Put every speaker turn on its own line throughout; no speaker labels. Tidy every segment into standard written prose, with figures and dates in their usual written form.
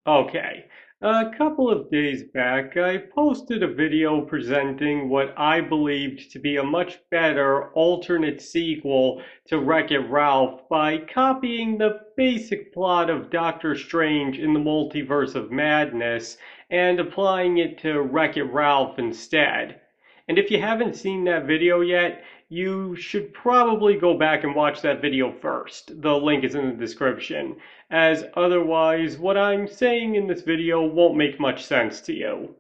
Okay, a couple of days back, I posted a video presenting what I believed to be a much better alternate sequel to Wreck-It Ralph by copying the basic plot of Doctor Strange in the Multiverse of Madness and applying it to Wreck-It Ralph instead. And if you haven't seen that video yet, you should probably go back and watch that video first. The link is in the description, as otherwise what I'm saying in this video won't make much sense to you.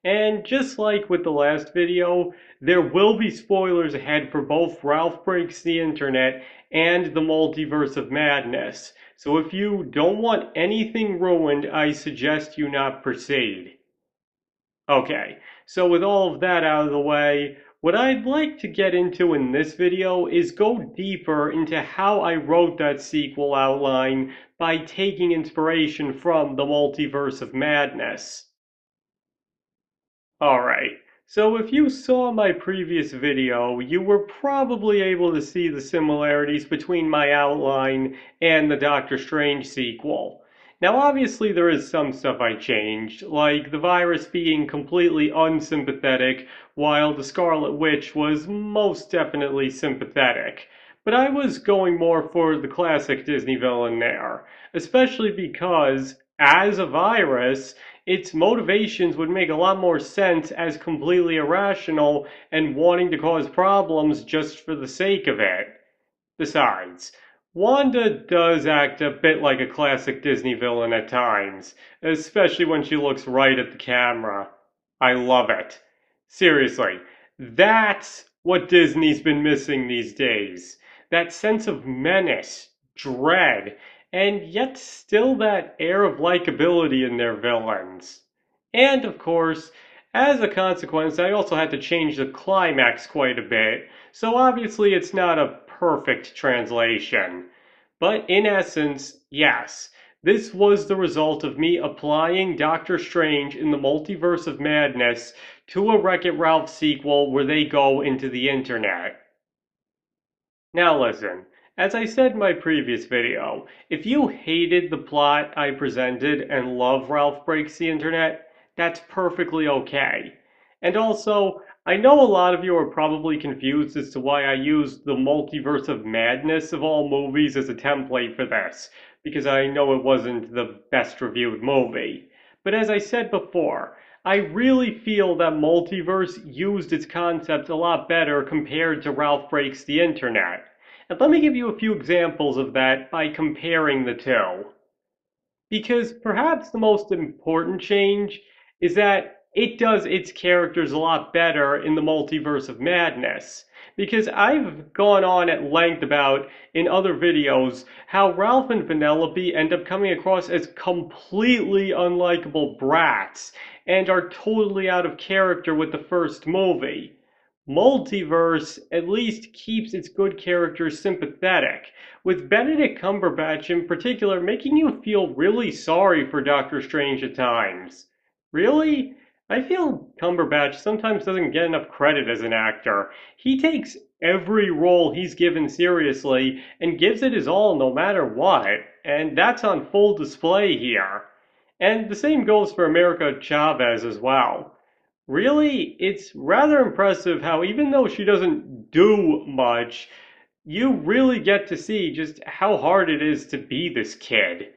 And just like with the last video, there will be spoilers ahead for both Ralph Breaks the Internet and the Multiverse of Madness. So if you don't want anything ruined, I suggest you not proceed. Okay, so with all of that out of the way, what I'd like to get into in this video is go deeper into how I wrote that sequel outline by taking inspiration from the Multiverse of Madness. Alright, so if you saw my previous video, you were probably able to see the similarities between my outline and the Doctor Strange sequel. Now obviously there is some stuff I changed, like the virus being completely unsympathetic, while the Scarlet Witch was most definitely sympathetic. But I was going more for the classic Disney villain there, especially because, as a virus, its motivations would make a lot more sense as completely irrational and wanting to cause problems just for the sake of it. Besides, Wanda does act a bit like a classic Disney villain at times, especially when she looks right at the camera. I love it. Seriously, that's what Disney's been missing these days. That sense of menace, dread, and yet still that air of likability in their villains. And of course, as a consequence, I also had to change the climax quite a bit, so obviously it's not a perfect translation. But in essence, yes, this was the result of me applying Doctor Strange in the Multiverse of Madness to a Wreck-It Ralph sequel where they go into the internet. Now listen, as I said in my previous video, if you hated the plot I presented and love Ralph Breaks the Internet, that's perfectly okay. And also, I know a lot of you are probably confused as to why I used the Multiverse of Madness of all movies as a template for this, because I know it wasn't the best reviewed movie. But as I said before, I really feel that Multiverse used its concept a lot better compared to Ralph Breaks the Internet. And let me give you a few examples of that by comparing the two. Because perhaps the most important change is that it does its characters a lot better in the Multiverse of Madness. Because I've gone on at length about in other videos how Ralph and Vanellope end up coming across as completely unlikable brats and are totally out of character with the first movie. Multiverse at least keeps its good characters sympathetic, with Benedict Cumberbatch in particular making you feel really sorry for Doctor Strange at times. Really? I feel Cumberbatch sometimes doesn't get enough credit as an actor. He takes every role he's given seriously and gives it his all no matter what, and that's on full display here. And the same goes for America Chavez as well. Really, it's rather impressive how even though she doesn't do much, you really get to see just how hard it is to be this kid.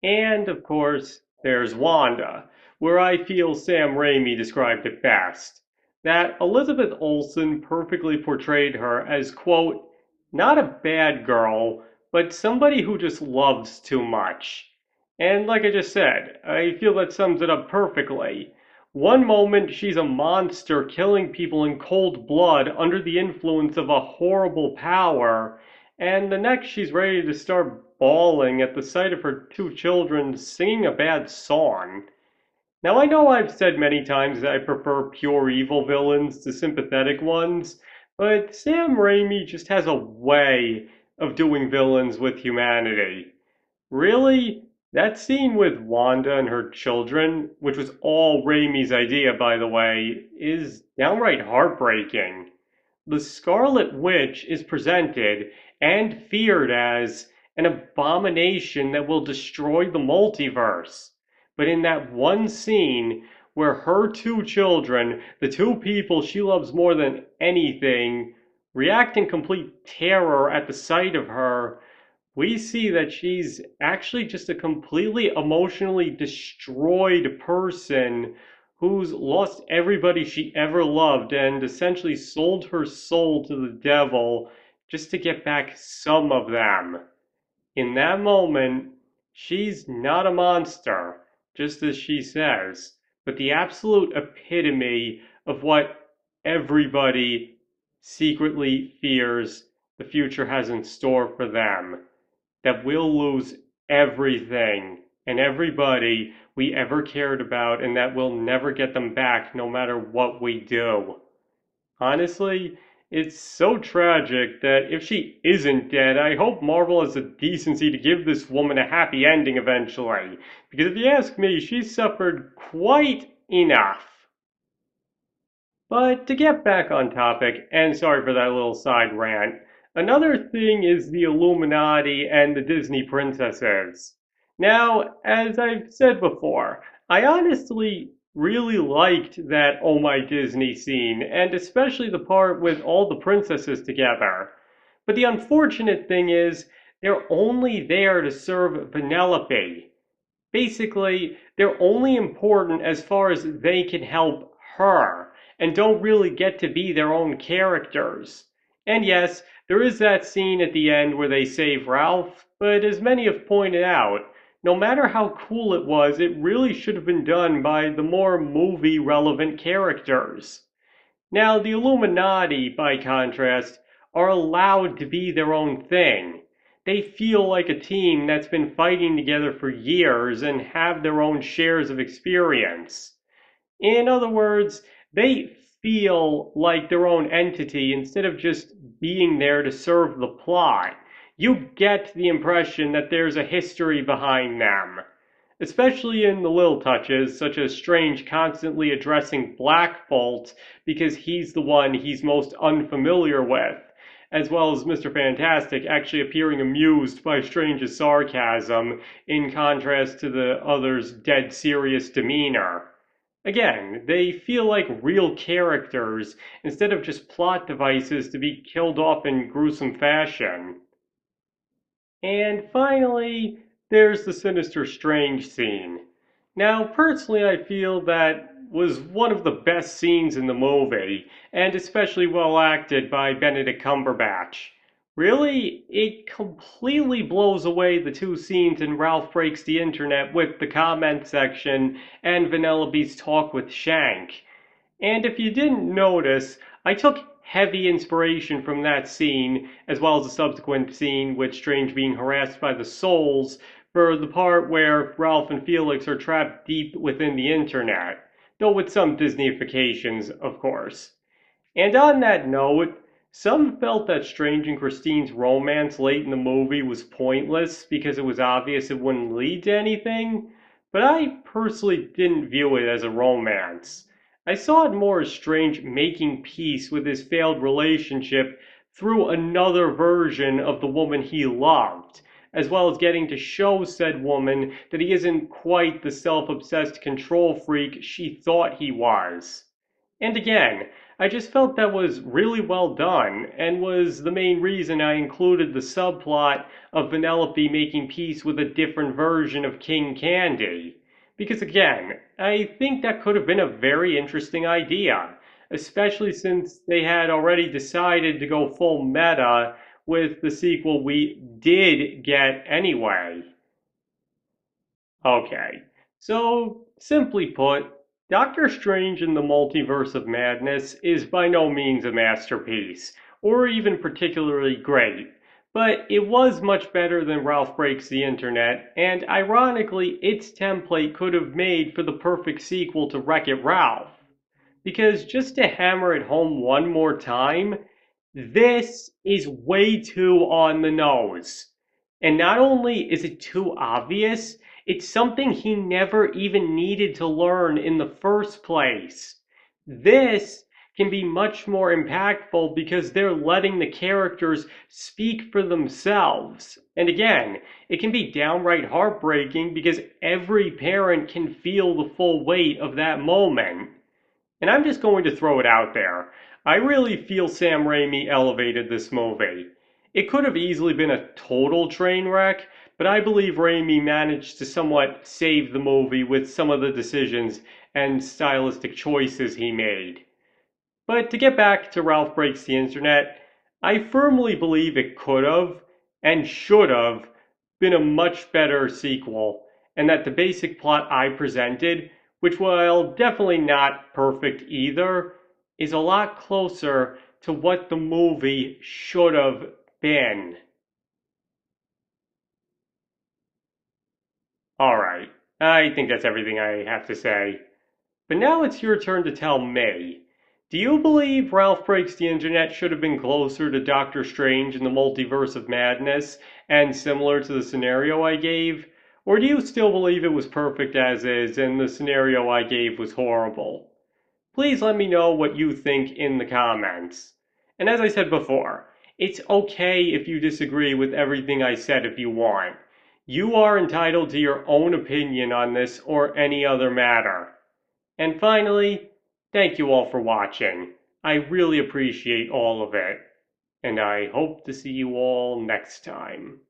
And of course, there's Wanda, where I feel Sam Raimi described it best. That Elizabeth Olsen perfectly portrayed her as, quote, not a bad girl, but somebody who just loves too much. And like I just said, I feel that sums it up perfectly. One moment she's a monster killing people in cold blood under the influence of a horrible power, and the next she's ready to start bawling at the sight of her two children singing a bad song. Now I know I've said many times that I prefer pure evil villains to sympathetic ones, but Sam Raimi just has a way of doing villains with humanity. Really? That scene with Wanda and her children, which was all Raimi's idea, by the way, is downright heartbreaking. The Scarlet Witch is presented and feared as an abomination that will destroy the multiverse. But in that one scene where her two children, the two people she loves more than anything, react in complete terror at the sight of her, we see that she's actually just a completely emotionally destroyed person who's lost everybody she ever loved and essentially sold her soul to the devil just to get back some of them. In that moment, she's not a monster, just as she says, but the absolute epitome of what everybody secretly fears the future has in store for them, that we'll lose everything and everybody we ever cared about, and that we'll never get them back no matter what we do. Honestly, it's so tragic that if she isn't dead, I hope Marvel has the decency to give this woman a happy ending eventually. Because if you ask me, she's suffered quite enough. But to get back on topic, and sorry for that little side rant, another thing is the Illuminati and the Disney princesses. Now, as I've said before, I honestly really liked that Oh My Disney scene, and especially the part with all the princesses together. But the unfortunate thing is, they're only there to serve Penelope. Basically, they're only important as far as they can help her and don't really get to be their own characters. And yes, there is that scene at the end where they save Ralph, but as many have pointed out, no matter how cool it was, it really should have been done by the more movie relevant characters. Now, the Illuminati, by contrast, are allowed to be their own thing. They feel like a team that's been fighting together for years and have their own shares of experience. In other words, they feel like their own entity instead of just being there to serve the plot. You get the impression that there's a history behind them, especially in the little touches, such as Strange constantly addressing Black Bolt because he's the one he's most unfamiliar with, as well as Mr. Fantastic actually appearing amused by Strange's sarcasm, in contrast to the other's dead serious demeanor. Again, they feel like real characters instead of just plot devices to be killed off in gruesome fashion. And finally, there's the Sinister Strange scene. Now, personally, I feel that was one of the best scenes in the movie, and especially well acted by Benedict Cumberbatch. Really, it completely blows away the two scenes in Ralph Breaks the Internet with the comment section and Vanellope's talk with Shank. And if you didn't notice, I took heavy inspiration from that scene, as well as the subsequent scene with Strange being harassed by the Souls, for the part where Ralph and Felix are trapped deep within the internet, though with some Disneyifications, of course. And on that note, some felt that Strange and Christine's romance late in the movie was pointless because it was obvious it wouldn't lead to anything, but I personally didn't view it as a romance. I saw it more as Strange making peace with his failed relationship through another version of the woman he loved, as well as getting to show said woman that he isn't quite the self-obsessed control freak she thought he was. And again, I just felt that was really well done, and was the main reason I included the subplot of Vanellope making peace with a different version of King Candy. Because again, I think that could have been a very interesting idea, especially since they had already decided to go full meta with the sequel we did get anyway. Okay, so simply put, Doctor Strange in the Multiverse of Madness is by no means a masterpiece, or even particularly great, but it was much better than Ralph Breaks the Internet, and ironically, its template could have made for the perfect sequel to Wreck-It Ralph. Because just to hammer it home one more time, this is way too on the nose. And not only is it too obvious, it's something he never even needed to learn in the first place. This can be much more impactful because they're letting the characters speak for themselves. And again, it can be downright heartbreaking because every parent can feel the full weight of that moment. And I'm just going to throw it out there. I really feel Sam Raimi elevated this movie. It could have easily been a total train wreck, but I believe Raimi managed to somewhat save the movie with some of the decisions and stylistic choices he made. But to get back to Ralph Breaks the Internet, I firmly believe it could have and should have been a much better sequel, and that the basic plot I presented, which while definitely not perfect either, is a lot closer to what the movie should have been. Alright, I think that's everything I have to say. But now it's your turn to tell me. Do you believe Ralph Breaks the Internet should have been closer to Doctor Strange in the Multiverse of Madness and similar to the scenario I gave? Or do you still believe it was perfect as is and the scenario I gave was horrible? Please let me know what you think in the comments. And as I said before, it's okay if you disagree with everything I said if you want. You are entitled to your own opinion on this or any other matter. And finally, thank you all for watching. I really appreciate all of it. And I hope to see you all next time.